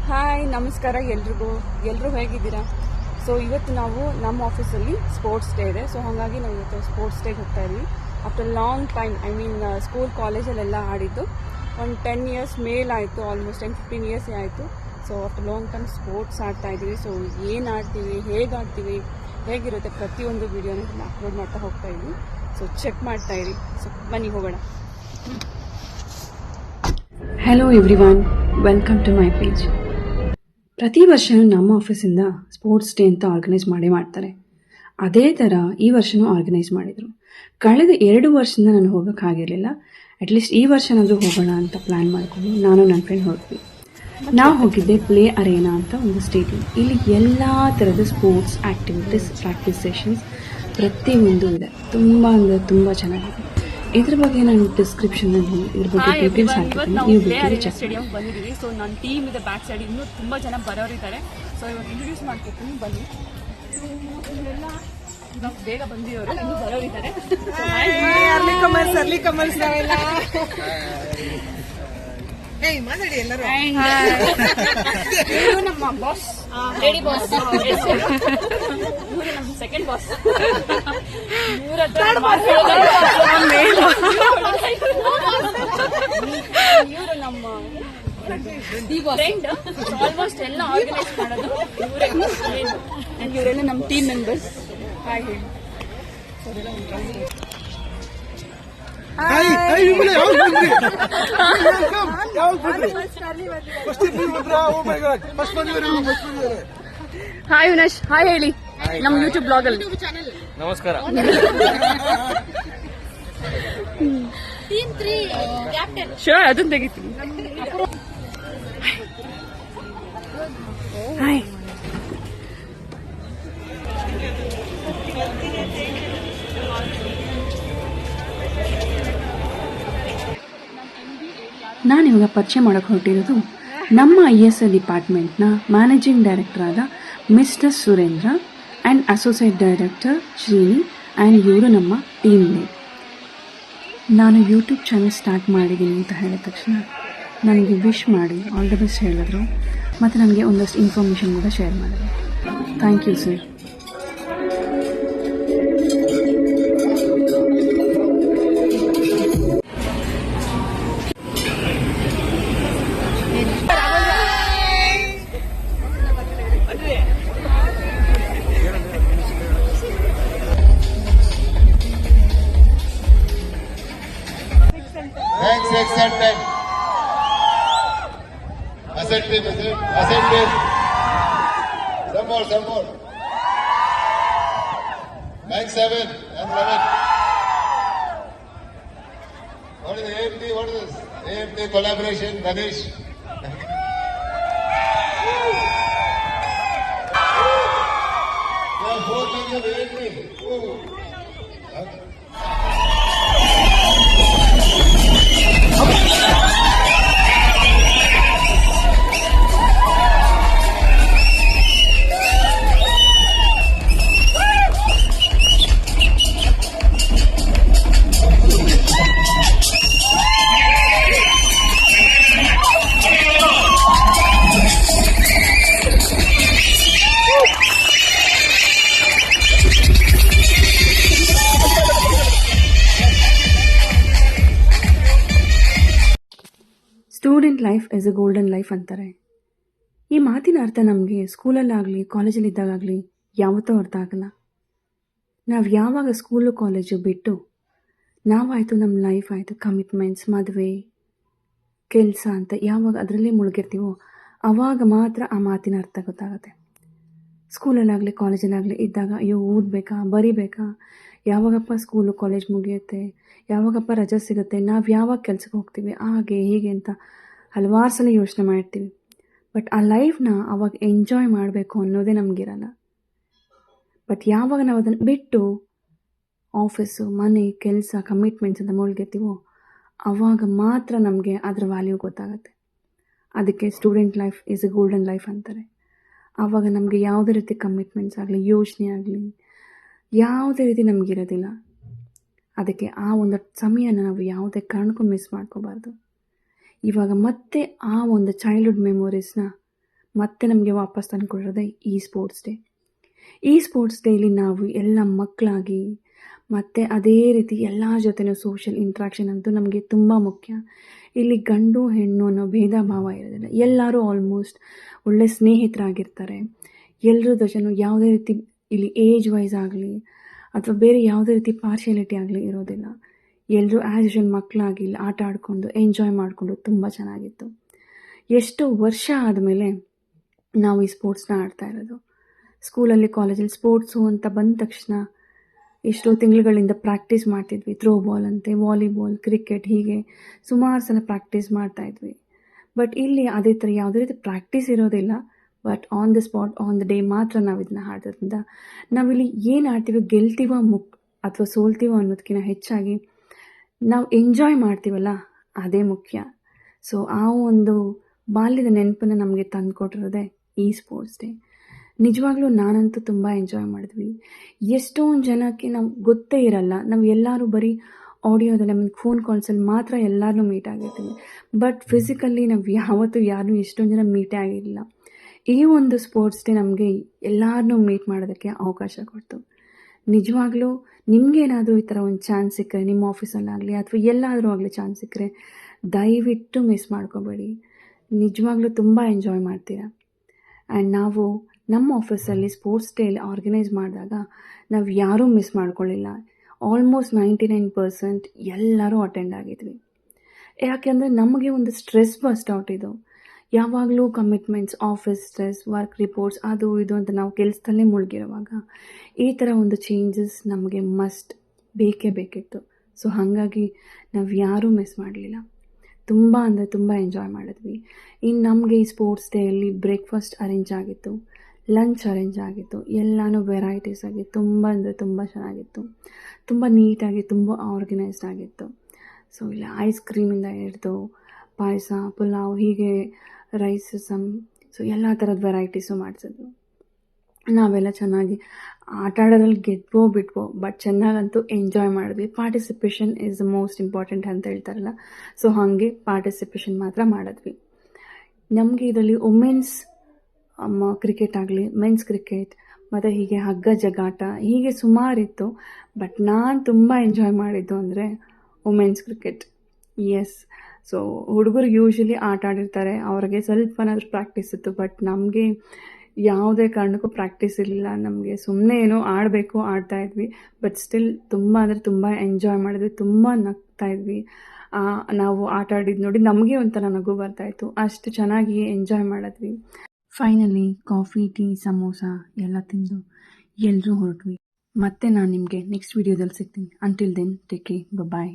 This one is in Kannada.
ಹಾಯ್, ನಮಸ್ಕಾರ ಎಲ್ರಿಗೂ. ಎಲ್ಲರೂ ಹೇಗಿದ್ದೀರಾ? ಸೊ ಇವತ್ತು ನಾವು ನಮ್ಮ ಆಫೀಸಲ್ಲಿ ಸ್ಪೋರ್ಟ್ಸ್ ಡೇ ಇದೆ. ಸೊ ಹಾಗಾಗಿ ನಾವು ಇವತ್ತು ಸ್ಪೋರ್ಟ್ಸ್ ಡೇಗೆ ಹೋಗ್ತಾ ಇದ್ವಿ. ಆಫ್ಟರ್ ಲಾಂಗ್ ಟೈಮ್, ಸ್ಕೂಲ್ ಕಾಲೇಜಲ್ಲೆಲ್ಲ ಆಡಿದ್ದು ಒಂದು 10 ಇಯರ್ಸ್ ಮೇಲಾಯಿತು, ಆಲ್ಮೋಸ್ಟ್ 10-15 ಇಯರ್ಸ್ ಆಯಿತು. So after long time sports ಆಡ್ತಾ ಇದ್ದೀವಿ. ಸೊ ಏನು ಆಡ್ತೀವಿ, ಹೇಗೆ ಆಡ್ತೀವಿ, ಹೇಗಿರುತ್ತೆ ಪ್ರತಿಯೊಂದು ವೀಡಿಯೋನ ಅಪ್ಲೋಡ್ ಮಾಡ್ತಾ ಹೋಗ್ತಾ ಇದ್ವಿ. ಸೊ ಚೆಕ್ ಮಾಡ್ತಾ ಇರಿ. ಸೊ ಬನ್ನಿ ಹೋಗೋಣ. Hello everyone, welcome to my page. ಪ್ರತಿ ವರ್ಷ ನಮ್ಮ ಆಫೀಸಿಂದ ಸ್ಪೋರ್ಟ್ಸ್ ಡೇ ಅಂತ ಆರ್ಗನೈಸ್ ಮಾಡ್ತಾರೆ. ಅದೇ ಥರ ಈ ವರ್ಷವೂ ಆರ್ಗನೈಸ್ ಮಾಡಿದರು. ಕಳೆದ 2 ವರ್ಷದಿಂದ ನಾನು ಹೋಗೋಕ್ಕಾಗಿರಲಿಲ್ಲ. ಅಟ್ಲೀಸ್ಟ್ ಈ ವರ್ಷನಾದರೂ ಹೋಗೋಣ ಅಂತ ಪ್ಲ್ಯಾನ್ ಮಾಡಿಕೊಂಡು ನಾನು ನನ್ನ ಫ್ರೆಂಡ್ ಹೊರಟ್ವಿ. ನಾವು ಹೋಗಿದ್ದೆ ಪ್ಲೇ ಅರೇನಾ ಅಂತ ಒಂದು ಸ್ಟೇಡಿಯಂ. ಇಲ್ಲಿ ಎಲ್ಲ ಥರದ ಸ್ಪೋರ್ಟ್ಸ್ ಆ್ಯಕ್ಟಿವಿಟೀಸ್, ಪ್ರಾಕ್ಟೀಸ್ ಸೆಷನ್ಸ್ ಪ್ರತಿಯೊಂದು ಇದೆ. ತುಂಬ ಅಂದರೆ ತುಂಬ ಚೆನ್ನಾಗಿದೆ. ಇದ್ರ ಬಗ್ಗೆ ನಾನು ಡಿಸ್ಕ್ರಿಪ್ಷನಲ್ಲಿ ಇದ್ರ ಬಗ್ಗೆ ಡೀಟೇಲ್ಸ್ ಹಾಕಿದ್ದೀನಿ, ನೀವು ಬೇಕಾದ್ರೆ ಚೆಕ್ ಸ್ಟೇಡಿಯಂ ಬಂದಿದ್ದೀವಿ. ಸೊ ನನ್ನ ಟೀಮ್ ಇದೆ ಬ್ಯಾಕ್ ಸೈಡ್, ಇನ್ನೂ ತುಂಬ ಜನ ಬರೋರಿದ್ದಾರೆ. ಸೊ ಇವಾಗ ಇಂಟ್ರೊಡ್ಯೂಸ್ ಮಾಡ್ಕೊತೀನಿ, ಬನ್ನಿ. ಇವೆಲ್ಲ ಇವಾಗ ಬೇಗ ಬಂದಿರೋರು, ಇನ್ನೂ ಬರೋರಿದ್ದಾರೆ. ಅರ್ಲಿ ಕಮರ್ಸ್ ನಾವೆಲ್ಲ ಮಾತಾಡಿ ಎಲ್ಲರೂ. ಇವರು ನಮ್ಮ ಬಾಸ್, ಲೇಡಿ ಬಾಸ್. ಇವರು ನಮ್ಮ ಸೆಕೆಂಡ್ ಬಾಸ್. ಇವರು ನಮ್ಮ ಫ್ರೆಂಡ್. ಆಲ್ಮೋಸ್ಟ್ ಎಲ್ಲ ಆರ್ಗನೈಸ್ ಮಾಡೋದು ಇವರೇ. ಇವರೆಲ್ಲ ನಮ್ಮ ಟೀಮ್ ಮೆಂಬರ್ಸ್. ಹಾಯ್ ಹೇಳಿ. ಹಾಯ್ ವಿನಾಶ್, ಹಾಯ್ ಹೇಳಿ. ನಮ್ಮ ಯೂಟ್ಯೂಬ್ ಬ್ಲಾಗ್ ಅಲ್ಲಿ ನಮಸ್ಕಾರ. ಶೋರ್ ಅದನ್ನ ತೆಗಿತೀನಿ. ಹಾಯ್. ನಾನು ಇವಾಗ ಪರಿಚಯ ಮಾಡೋಕ್ಕೆ ಹೊರಟಿರೋದು ನಮ್ಮ ISL ಡಿಪಾರ್ಟ್ಮೆಂಟ್ನ ಮ್ಯಾನೇಜಿಂಗ್ ಡೈರೆಕ್ಟರ್ ಆದ mister Surendra and associate director Srini and ಇವರು ನಮ್ಮ ಟೀಮ್ ಲೀಡ್. ನಾನು ಯೂಟ್ಯೂಬ್ ಚಾನಲ್ ಸ್ಟಾರ್ಟ್ ಮಾಡಿದ್ದೀನಿ ಅಂತ ಹೇಳಿದ ತಕ್ಷಣ ನನಗೆ ವಿಶ್ ಮಾಡಿ ಆಲ್ ದ ಬೆಸ್ಟ್ ಹೇಳಿದ್ರು, ಮತ್ತು ನನಗೆ ಒಂದಷ್ಟು ಇನ್ಫಾರ್ಮೇಷನ್ ಕೂಡ ಶೇರ್ ಮಾಡಿದ್ರು. Thank you sir. Thanks, accepted. Accepted. Some more. Bank 7 and 11. What is AMT? What is this? AMT collaboration, Ganesh. There are 4 things of AMT. Student life is a golden life ಅಂತಾರೆ. ಈ ಮಾತಿನ ಅರ್ಥ ನಮಗೆ ಸ್ಕೂಲಲ್ಲಾಗಲಿ ಕಾಲೇಜಲ್ಲಿದ್ದಾಗಲಿ ಯಾವತ್ತೂ ಅರ್ಥ ಆಗಲ್ಲ. ನಾವು ಯಾವಾಗ ಸ್ಕೂಲು ಕಾಲೇಜು ಬಿಟ್ಟು ನಾವಾಯಿತು, ನಮ್ಮ ಲೈಫ್ ಆಯಿತು, ಕಮಿಟ್ಮೆಂಟ್ಸ್, ಮದುವೆ, ಕೆಲಸ ಅಂತ ಯಾವಾಗ ಅದರಲ್ಲೇ ಮುಳುಗಿರ್ತೀವೋ ಆವಾಗ ಮಾತ್ರ ಆ ಮಾತಿನ ಅರ್ಥ ಗೊತ್ತಾಗುತ್ತೆ. ಸ್ಕೂಲಲ್ಲಾಗಲಿ ಕಾಲೇಜಲ್ಲಾಗಲಿ ಇದ್ದಾಗ ಅಯ್ಯೋ ಓದಬೇಕಾ, ಬರಿಬೇಕಾ, ಯಾವಾಗಪ್ಪ ಸ್ಕೂಲು ಕಾಲೇಜ್ ಮುಗಿಯುತ್ತೆ, ಯಾವಾಗಪ್ಪ ರಜೆ ಸಿಗುತ್ತೆ, ನಾವು ಯಾವಾಗ ಕೆಲಸಕ್ಕೆ ಹೋಗ್ತೀವಿ, ಹಾಗೆ ಹೀಗೆ ಅಂತ ಹಲವಾರು ಸಲ ಯೋಚನೆ ಮಾಡ್ತೀವಿ. ಬಟ್ ಆ ಲೈಫ್ನ ಅವಾಗ ಎಂಜಾಯ್ ಮಾಡಬೇಕು ಅನ್ನೋದೇ ನಮಗಿರಲ್ಲ. ಬಟ್ ಯಾವಾಗ ನಾವು ಅದನ್ನು ಬಿಟ್ಟು ಆಫೀಸು, ಮನೆ, ಕೆಲಸ, ಕಮಿಟ್ಮೆಂಟ್ಸ್ ಅಂತ ಮುಳುಗಿರ್ತೀವೋ ಆವಾಗ ಮಾತ್ರ ನಮಗೆ ಅದರ ವ್ಯಾಲ್ಯೂ ಗೊತ್ತಾಗುತ್ತೆ. ಅದಕ್ಕೆ student life is A golden life ಅಂತಾರೆ. ಆವಾಗ ನಮಗೆ ಯಾವುದೇ ರೀತಿ ಕಮಿಟ್ಮೆಂಟ್ಸ್ ಆಗಲಿ, ಯೋಚನೆ ಆಗಲಿ, ಯಾವುದೇ ರೀತಿ ನಮಗಿರೋದಿಲ್ಲ. ಅದಕ್ಕೆ ಆ ಒಂದು ಸಮಯನ ನಾವು ಯಾವುದೇ ಕಾರಣಕ್ಕೂ ಮಿಸ್ ಮಾಡ್ಕೋಬಾರ್ದು. ಇವಾಗ ಮತ್ತೆ ಆ ಒಂದು ಚೈಲ್ಡ್ಹುಡ್ ಮೆಮೊರೀಸ್ನ ಮತ್ತೆ ನಮಗೆ ವಾಪಸ್ ತಂದುಕೊಡೋದೇ ಈ ಸ್ಪೋರ್ಟ್ಸ್ ಡೇ. ಈ ಸ್ಪೋರ್ಟ್ಸ್ ಡೇಲಿ ನಾವು ಎಲ್ಲ ಮಕ್ಕಳಾಗಿ ಮತ್ತು ಅದೇ ರೀತಿ ಎಲ್ಲ ಜೊತೆನೂ ಸೋಷಿಯಲ್ ಇಂಟ್ರಾಕ್ಷನ್ ಅಂತೂ ನಮಗೆ ತುಂಬ ಮುಖ್ಯ. ಇಲ್ಲಿ ಗಂಡು ಹೆಣ್ಣು ಅನ್ನೋ ಭೇದ ಭಾವ ಇರೋದಿಲ್ಲ, ಎಲ್ಲರೂ ಆಲ್ಮೋಸ್ಟ್ ಒಳ್ಳೆ ಸ್ನೇಹಿತರಾಗಿರ್ತಾರೆ. ಎಲ್ಲರ ಜೊತೆನೂ ಯಾವುದೇ ರೀತಿ ಇಲ್ಲಿ ಏಜ್ ವೈಸ್ ಆಗಲಿ ಅಥವಾ ಬೇರೆ ಯಾವುದೇ ರೀತಿ ಪಾರ್ಶಿಯಾಲಿಟಿ ಆಗಲಿ ಇರೋದಿಲ್ಲ. ಎಲ್ಲರೂ ಆ್ಯಸ್ ಯೂಶುವಲ್ ಮಕ್ಕಳಾಗಿ ಇಲ್ಲಿ ಆಟ ಆಡಿಕೊಂಡು ಎಂಜಾಯ್ ಮಾಡಿಕೊಂಡು ತುಂಬ ಚೆನ್ನಾಗಿತ್ತು. ಎಷ್ಟೋ ವರ್ಷ ಆದಮೇಲೆ ನಾವು ಈ ಸ್ಪೋರ್ಟ್ಸ್ನ ಆಡ್ತಾ ಇರೋದು. ಸ್ಕೂಲಲ್ಲಿ ಕಾಲೇಜಲ್ಲಿ ಸ್ಪೋರ್ಟ್ಸು ಅಂತ ಬಂದ ತಕ್ಷಣ ಎಷ್ಟೋ ತಿಂಗಳುಗಳಿಂದ ಪ್ರಾಕ್ಟೀಸ್ ಮಾಡ್ತಿದ್ವಿ. ಥ್ರೋ ಬಾಲ್ ಅಂತೆ, ವಾಲಿಬಾಲ್, ಕ್ರಿಕೆಟ್, ಹೀಗೆ ಸುಮಾರು ಸಲ ಪ್ರಾಕ್ಟೀಸ್ ಮಾಡ್ತಾಯಿದ್ವಿ. ಬಟ್ ಇಲ್ಲಿ ಅದೇ ಥರ ಯಾವುದೇ ರೀತಿ ಪ್ರಾಕ್ಟೀಸ್ ಇರೋದಿಲ್ಲ. But on the spot, on the day ಮಾತ್ರ ನಾವು ಇದನ್ನ ಆಡೋದ್ರಿಂದ ನಾವಿಲ್ಲಿ ಏನು ಆಡ್ತೀವೋ, ಗೆಲ್ತೀವೋ ಅಥವಾ ಸೋಲ್ತೀವೋ ಅನ್ನೋದಕ್ಕಿಂತ ಹೆಚ್ಚಾಗಿ ನಾವು ಎಂಜಾಯ್ ಮಾಡ್ತೀವಲ್ಲ ಅದೇ ಮುಖ್ಯ. ಸೊ ಆ ಒಂದು ಬಾಲ್ಯದ ನೆನಪನ್ನು ನಮಗೆ ತಂದುಕೊಟ್ಟಿರೋದೇ ಈ ಸ್ಪೋರ್ಟ್ಸ್ ಡೇ. ನಿಜವಾಗ್ಲೂ ನಾನಂತೂ ತುಂಬ ಎಂಜಾಯ್ ಮಾಡಿದ್ವಿ. ಎಷ್ಟೊಂದು ಜನಕ್ಕೆ ನಾವು ಗೊತ್ತೇ ಇರಲ್ಲ, ನಾವು ಎಲ್ಲರೂ ಬರೀ ಆಡಿಯೋದಲ್ಲಿ ಫೋನ್ ಕಾಲ್ಸಲ್ಲಿ ಮಾತ್ರ ಎಲ್ಲರೂ ಮೀಟ್ ಆಗಿರ್ತೀವಿ. ಬಟ್ ಫಿಸಿಕಲಿ ನಾವು ಯಾವತ್ತೂ ಯಾರನ್ನೂ ಎಷ್ಟೊಂದು ಜನ ಮೀಟೇ ಆಗಿರಲಿಲ್ಲ. ಈ ಒಂದು ಸ್ಪೋರ್ಟ್ಸ್ ಡೇ ನಮಗೆ ಎಲ್ಲರನ್ನೂ ಮೀಟ್ ಮಾಡೋದಕ್ಕೆ ಅವಕಾಶ ಕೊಡ್ತು. ನಿಜವಾಗ್ಲೂ ನಿಮಗೇನಾದರೂ ಈ ಥರ ಒಂದು ಚಾನ್ಸ್ ಸಿಕ್ಕರೆ, ನಿಮ್ಮ ಆಫೀಸಲ್ಲಾಗಲಿ ಅಥವಾ ಎಲ್ಲಾದರೂ ಆಗಲಿ ಚಾನ್ಸ್ ಸಿಕ್ಕರೆ ದಯವಿಟ್ಟು ಮಿಸ್ ಮಾಡ್ಕೋಬೇಡಿ. ನಿಜವಾಗ್ಲೂ ತುಂಬ ಎಂಜಾಯ್ ಮಾಡ್ತೀರಾ. ಆ್ಯಂಡ್ ನಾವು ನಮ್ಮ ಆಫೀಸಲ್ಲಿ ಸ್ಪೋರ್ಟ್ಸ್ ಡೇ ಆರ್ಗನೈಸ್ ಮಾಡಿದಾಗ ನಾವು ಯಾರೂ ಮಿಸ್ ಮಾಡ್ಕೊಳ್ಳಿಲ್ಲ. ಆಲ್ಮೋಸ್ಟ್ 99% ಎಲ್ಲರೂ ಅಟೆಂಡ್ ಆಗಿದ್ವಿ. ಯಾಕೆಂದರೆ ನಮಗೆ ಒಂದು ಸ್ಟ್ರೆಸ್ ಬಸ್ಟ್ ಔಟ್ ಇದು. ಯಾವಾಗಲೂ commitments, office stress, work reports, ಅದು ಇದು ಅಂತ ನಾವು ಕೆಲಸದಲ್ಲೇ ಮುಳುಗಿರುವಾಗ ಈ ಥರ ಒಂದು ಚೇಂಜಸ್ ನಮಗೆ ಮಸ್ಟ್ ಬೇಕೇ ಬೇಕಿತ್ತು. ಸೊ ಹಾಗಾಗಿ ನಾವು ಯಾರೂ ಮಿಸ್ ಮಾಡಲಿಲ್ಲ. ತುಂಬ ಅಂದರೆ ತುಂಬ ಎಂಜಾಯ್ ಮಾಡಿದ್ವಿ. ಇನ್ನು ನಮಗೆ ಈ ಸ್ಪೋರ್ಟ್ಸ್ ಡೇಯಲ್ಲಿ ಬ್ರೇಕ್ಫಾಸ್ಟ್ ಅರೇಂಜ್ ಆಗಿತ್ತು, ಲಂಚ್ ಅರೇಂಜ್ ಆಗಿತ್ತು, ಎಲ್ಲನೂ ವೆರೈಟೀಸ್ ಆಗಿ ತುಂಬ ಅಂದರೆ ತುಂಬ ಚೆನ್ನಾಗಿತ್ತು. ತುಂಬ ನೀಟಾಗಿ, ತುಂಬ ಆರ್ಗನೈಸ್ಡ್ ಆಗಿತ್ತು. ಸೊ ಇಲ್ಲಿ ಐಸ್ ಕ್ರೀಮಿಂದ ಹಿಡಿದು ಪಾಯಸ, ಪುಲಾವ್, ಹೀಗೆ ರೈಸ್, ಸೊ ಎಲ್ಲ ಥರದ ವೆರೈಟೀಸು ಮಾಡಿಸಿದ್ವು. ನಾವೆಲ್ಲ ಚೆನ್ನಾಗಿ ಆಟ ಆಡೋದ್ರಲ್ಲಿ ಗೆದ್ವೋ ಬಿಟ್ವೋ, ಬಟ್ ಚೆನ್ನಾಗಂತೂ ಎಂಜಾಯ್ ಮಾಡಿದ್ವಿ. Participation is the most important ಅಂತ ಹೇಳ್ತಾರಲ್ಲ, ಸೊ ಹಾಗೆ ಪಾರ್ಟಿಸಿಪೇಷನ್ ಮಾತ್ರ ಮಾಡಿದ್ವಿ. ನಮಗೆ ಇದರಲ್ಲಿ ವುಮೆನ್ಸ್ ಕ್ರಿಕೆಟ್ ಆಗಲಿ, ಮೆನ್ಸ್ ಕ್ರಿಕೆಟ್ ಮತ್ತು ಹೀಗೆ ಹಗ್ಗ ಜಗಾಟ, ಹೀಗೆ ಸುಮಾರಿತ್ತು. ಬಟ್ ನಾನು ತುಂಬ ಎಂಜಾಯ್ ಮಾಡಿದ್ದು ಅಂದರೆ ವುಮೆನ್ಸ್ ಕ್ರಿಕೆಟ್. ಎಸ್, ಸೊ ಹುಡುಗರು ಯೂಶ್ವಲಿ ಆಟ ಆಡಿರ್ತಾರೆ, ಅವ್ರಿಗೆ ಸ್ವಲ್ಪನಾದರೂ ಪ್ರಾಕ್ಟೀಸ್ ಇತ್ತು. ಬಟ್ ನಮಗೆ ಯಾವುದೇ ಕಾರಣಕ್ಕೂ ಪ್ರಾಕ್ಟೀಸ್ ಇರಲಿಲ್ಲ. ನಮಗೆ ಸುಮ್ಮನೆ ಏನೋ ಆಡಬೇಕು, ಆಡ್ತಾಯಿದ್ವಿ. ಬಟ್ ಸ್ಟಿಲ್ ತುಂಬ ಅಂದರೆ ತುಂಬ ಎಂಜಾಯ್ ಮಾಡಿದ್ವಿ, ತುಂಬ ನಗ್ತಾಯಿದ್ವಿ. ನಾವು ಆಟ ಆಡಿದ್ದು ನೋಡಿ ನಮಗೆ ಒಂಥರ ನಗು ಬರ್ತಾಯಿತ್ತು, ಅಷ್ಟು ಚೆನ್ನಾಗಿ ಎಂಜಾಯ್ ಮಾಡಿದ್ವಿ. ಫೈನಲಿ ಕಾಫಿ, ಟೀ, ಸಮೋಸ ಎಲ್ಲ ತಿಂದು ಎಲ್ಲರೂ ಹೊರಟ್ವಿ. ಮತ್ತೆ ನಾನು ನಿಮಗೆ ನೆಕ್ಸ್ಟ್ ವೀಡಿಯೋದಲ್ಲಿ ಸಿಗ್ತೀನಿ. ಅಂಟಿಲ್ ದೆನ್ ಟೇಕ್ ಕೇರ್, ಬಾಯ್.